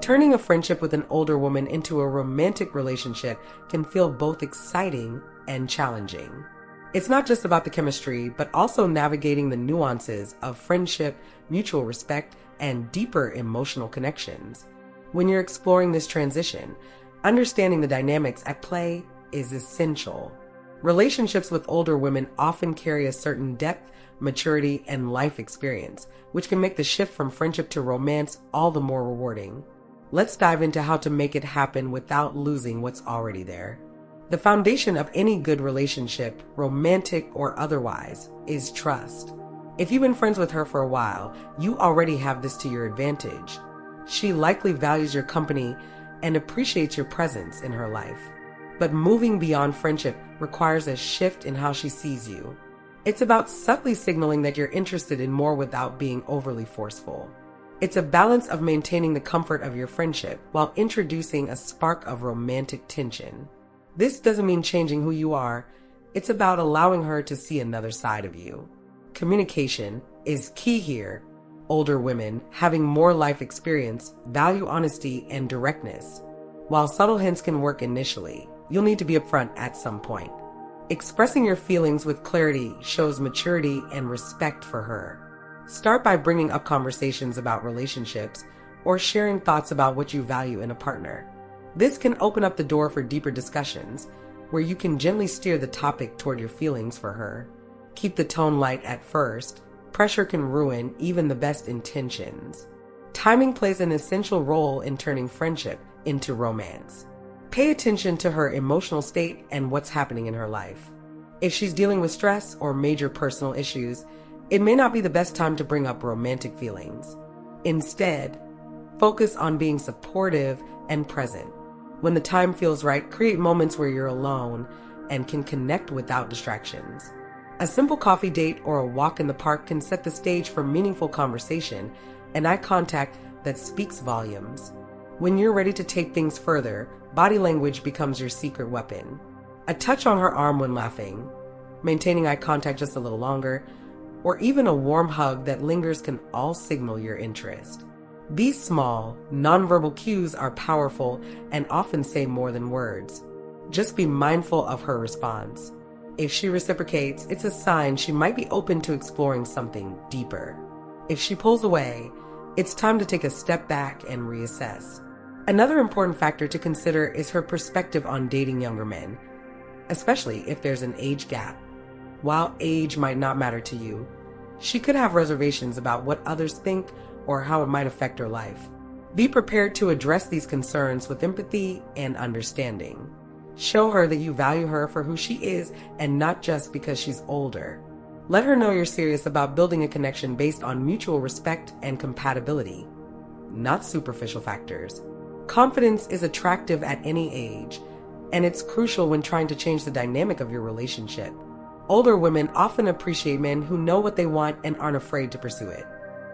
Turning a friendship with an older woman into a romantic relationship can feel both exciting and challenging. It's not just about the chemistry, but also navigating the nuances of friendship, mutual respect, and deeper emotional connections. When you're exploring this transition, understanding the dynamics at play is essential. Relationships with older women often carry a certain depth, maturity, and life experience, which can make the shift from friendship to romance all the more rewarding. Let's dive into how to make it happen without losing what's already there. The foundation of any good relationship, romantic or otherwise, is trust. If you've been friends with her for a while, you already have this to your advantage. She likely values your company and appreciates your presence in her life. But moving beyond friendship requires a shift in how she sees you. It's about subtly signaling that you're interested in more without being overly forceful. It's a balance of maintaining the comfort of your friendship while introducing a spark of romantic tension. This doesn't mean changing who you are. It's about allowing her to see another side of you. Communication is key here. Older women, having more life experience, value honesty and directness. While subtle hints can work initially, you'll need to be upfront at some point. Expressing your feelings with clarity shows maturity and respect for her. Start by bringing up conversations about relationships or sharing thoughts about what you value in a partner. This can open up the door for deeper discussions where you can gently steer the topic toward your feelings for her. Keep the tone light at first. Pressure can ruin even the best intentions. Timing plays an essential role in turning friendship into romance. Pay attention to her emotional state and what's happening in her life. If she's dealing with stress or major personal issues, it may not be the best time to bring up romantic feelings. Instead, focus on being supportive and present. When the time feels right, create moments where you're alone and can connect without distractions. A simple coffee date or a walk in the park can set the stage for meaningful conversation and eye contact that speaks volumes. When you're ready to take things further, body language becomes your secret weapon. A touch on her arm when laughing, maintaining eye contact just a little longer, or even a warm hug that lingers can all signal your interest. These small, nonverbal cues are powerful and often say more than words. Just be mindful of her response. If she reciprocates, it's a sign she might be open to exploring something deeper. If she pulls away, it's time to take a step back and reassess. Another important factor to consider is her perspective on dating younger men, especially if there's an age gap. While age might not matter to you, she could have reservations about what others think or how it might affect her life. Be prepared to address these concerns with empathy and understanding. Show her that you value her for who she is and not just because she's older. Let her know you're serious about building a connection based on mutual respect and compatibility, not superficial factors. Confidence is attractive at any age, and it's crucial when trying to change the dynamic of your relationship. Older women often appreciate men who know what they want and aren't afraid to pursue it.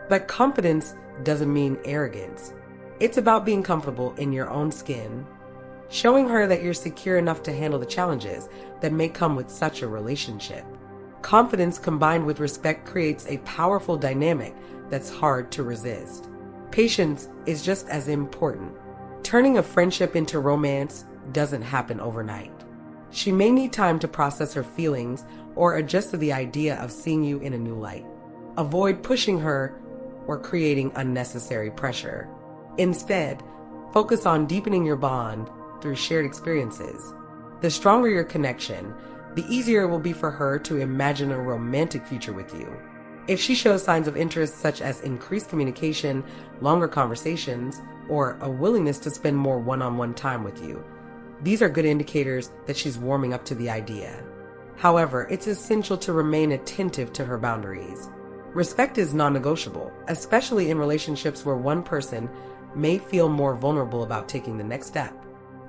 But confidence doesn't mean arrogance. It's about being comfortable in your own skin, showing her that you're secure enough to handle the challenges that may come with such a relationship. Confidence combined with respect creates a powerful dynamic that's hard to resist. Patience is just as important. Turning a friendship into romance doesn't happen overnight. She may need time to process her feelings or adjust to the idea of seeing you in a new light. Avoid pushing her or creating unnecessary pressure. Instead, focus on deepening your bond through shared experiences. The stronger your connection, the easier it will be for her to imagine a romantic future with you. If she shows signs of interest such as increased communication, longer conversations, or a willingness to spend more one-on-one time with you, these are good indicators that she's warming up to the idea. However, it's essential to remain attentive to her boundaries. Respect is non-negotiable, especially in relationships where one person may feel more vulnerable about taking the next step.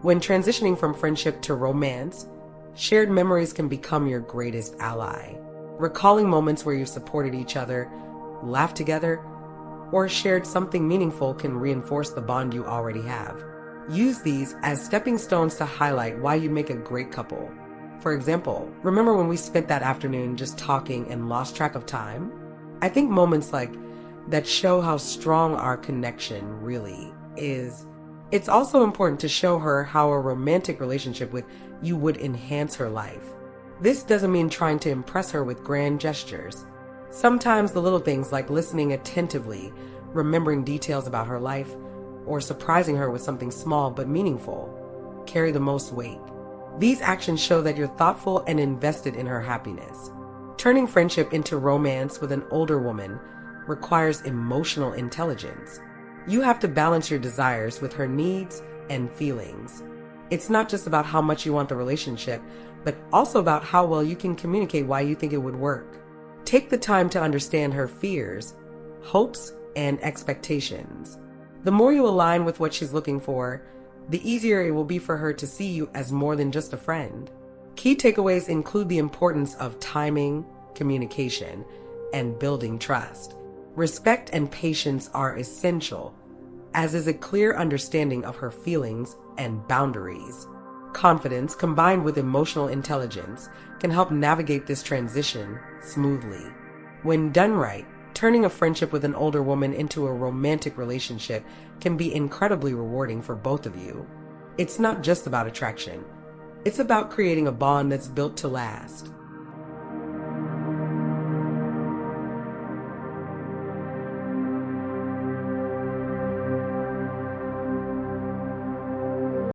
When transitioning from friendship to romance, shared memories can become your greatest ally. Recalling moments where you supported each other, laughed together, or shared something meaningful can reinforce the bond you already have. Use these as stepping stones to highlight why you make a great couple. For example, remember when we spent that afternoon just talking and lost track of time? I think moments like that show how strong our connection really is it's also important to show her how a romantic relationship with you would enhance her life. This doesn't mean trying to impress her with grand gestures. Sometimes the little things like listening attentively, remembering details about her life, or surprising her with something small but meaningful carry the most weight. These actions show that you're thoughtful and invested in her happiness. Turning friendship into romance with an older woman requires emotional intelligence. You have to balance your desires with her needs and feelings. It's not just about how much you want the relationship, but also about how well you can communicate why you think it would work. Take the time to understand her fears, hopes, and expectations. The more you align with what she's looking for, the easier it will be for her to see you as more than just a friend. Key takeaways include the importance of timing, communication, and building trust. Respect and patience are essential, as is a clear understanding of her feelings and boundaries. Confidence combined with emotional intelligence can help navigate this transition smoothly. When done right, turning a friendship with an older woman into a romantic relationship can be incredibly rewarding for both of you. It's not just about attraction. It's about creating a bond that's built to last.